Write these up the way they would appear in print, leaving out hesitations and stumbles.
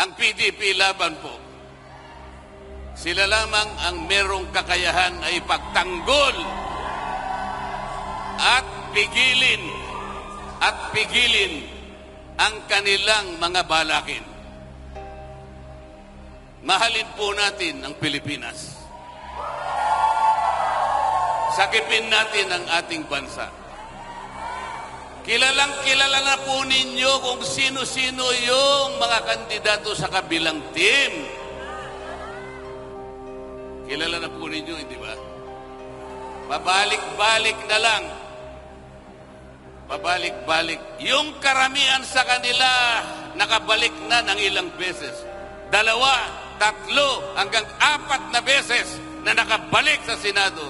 Ang PDP laban po. Sila lamang ang merong kakayahan ay pagtanggol at pigilin ang kanilang mga balakin. Mahalin po natin ang Pilipinas. Sakipin natin ang ating bansa. Kilala na po ninyo kung sino-sino yung mga kandidato sa kabilang team. Kilala na po ninyo, hindi ba? Pabalik-balik na lang. Pabalik-balik. Yung karamihan sa kanila, nakabalik na ng ilang beses. 2, 3, hanggang 4 na beses na nakabalik sa Senado.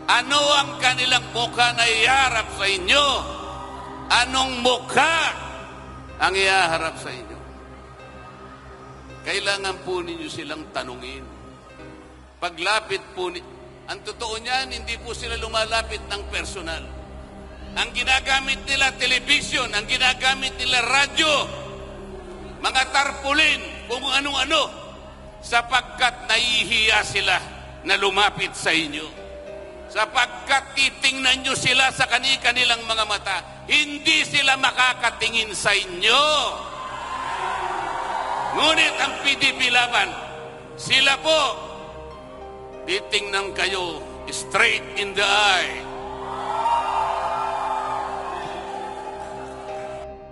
Ano ang kanilang mukha na iharap sa inyo? Anong mukha ang iharap sa inyo? Kailangan po ninyo silang tanungin. Paglapit po, ang totoo niyan, hindi po sila lumalapit ng personal. Ang ginagamit nila television, ang ginagamit nila radyo, mga tarpaulin, kung ano-ano, sapagkat nahihiya sila na lumapit sa inyo. Sapagkat titingnan nyo sila sa kanilang mga mata, hindi sila makakatingin sa inyo. Ngunit ang PDP laban, sila po, titingnan kayo straight in the eye.